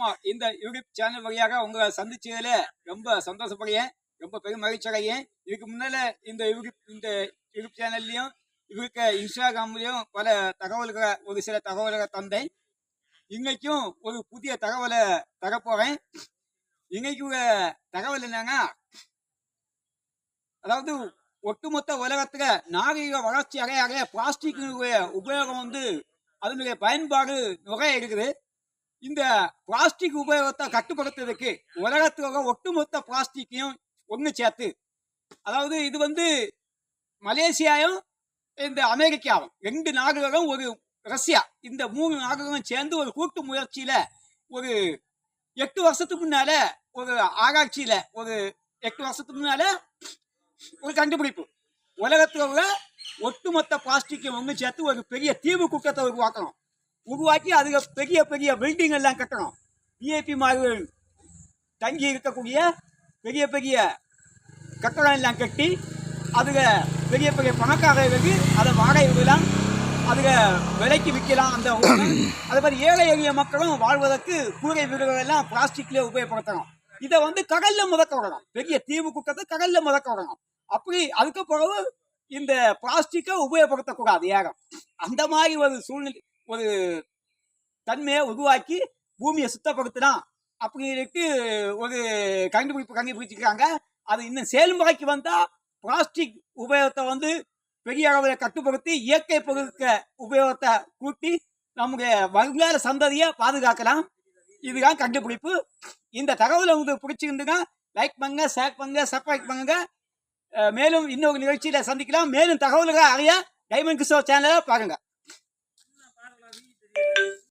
ஆமா இந்த YouTube channel வழியாக உங்களை சந்திச்சதுல ரொம்ப சந்தோஷப்படுறேன். ரொம்ப பெரும் மகிழ்ச்சி அடையேன். இதுக்கு முன்னால இந்த யூடியூப் சேனல்லையும் இவருக்கு இன்ஸ்டாகிராம்லயும் பல தகவல்களை ஒரு சில தகவல்களை தந்தேன். இன்னைக்கும் ஒரு புதிய தகவலை தரப்போறேன். இன்னைக்கு தகவல் என்னன்னா, அதாவது ஒட்டுமொத்த உலகத்துல நாகரிக வளர்ச்சி அடைய பிளாஸ்டிக் உபயோகம் அதனுடைய பயன்பாடு நிறைய இருக்குது. இந்த பிளாஸ்டிக் உபயோகத்தை கட்டுப்படுத்துறதுக்கு உலகத்துல ஒட்டுமொத்த பிளாஸ்டிக்கையும் ஒன்று சேர்த்து, அதாவது இது மலேசியாவும் இந்த அமெரிக்காவும் 2 நாடுகளும் ஒரு ரஷ்யா, இந்த 3 நாடுகளும் சேர்ந்து ஒரு கூட்டு முயற்சியில ஒரு 8 வருஷத்துக்கு முன்னால ஒரு ஆராய்ச்சியில ஒரு 8 வருஷத்துக்கு முன்னால ஒரு கண்டுபிடிப்பு, உலகத்தில் உள்ள ஒட்டுமொத்த பிளாஸ்டிக்கை ஒன்று சேர்த்து ஒரு பெரிய தீவு கூட்டத்தை உருவாக்கி அதுக்கு பெரிய பெரிய பில்டிங் எல்லாம் கட்டணும். விஐபி மார்கள் தங்கி இருக்கக்கூடிய பெரிய பெரிய கட்டடம் எல்லாம் கட்டி அதுக பெரிய பெரிய பணக்காரர்களுக்கு அதை வாடகை விடலாம், அதுக விலைக்கு விற்கலாம். அதே மாதிரி ஏழை எளிய மக்களும் வாழ்வதற்கு கூரை வீடுகள் எல்லாம் பிளாஸ்டிக்லேயே உபயோகப்படுத்தணும். இதை கடல்ல முதக்க விடணும், பெரிய தீவு குட்டத்தை கடல்ல முதக்க விடணும். அப்படி அதுக்கு பிறகு இந்த பிளாஸ்டிக்கை உபயோகப்படுத்தக்கூடாது யாரும். அந்த மாதிரி ஒரு சூழ்நிலை, ஒரு தன்மையை உருவாக்கி பூமியை சுத்தப்படுத்தலாம் அப்படின்ட்டு ஒரு கண்டுபிடிச்சிருக்காங்க. அது இன்னும் செயல்முறைக்கு வந்தா பிளாஸ்டிக் உபயோகத்தை பெரிய அளவில் கட்டுப்படுத்தி இயற்கை பொருட்க உபயோகத்தை கூட்டி நம்முடைய வருங்கால சந்ததியை பாதுகாக்கலாம். இதுதான் கண்டுபிடிப்பு. இந்த தகவல் உங்களுக்கு பிடிச்சிருந்துங்க லைக் பண்ணுங்க, ஷேர் பண்ணுங்க, சப்ஸ்கிரைப் பண்ணுங்க. மேலும் இன்னொரு நிகழ்ச்சியில சந்திக்கலாம். மேலும் தகவல்களை அறிய டைமண்ட் கிஷோர் சேனலை பாருங்க.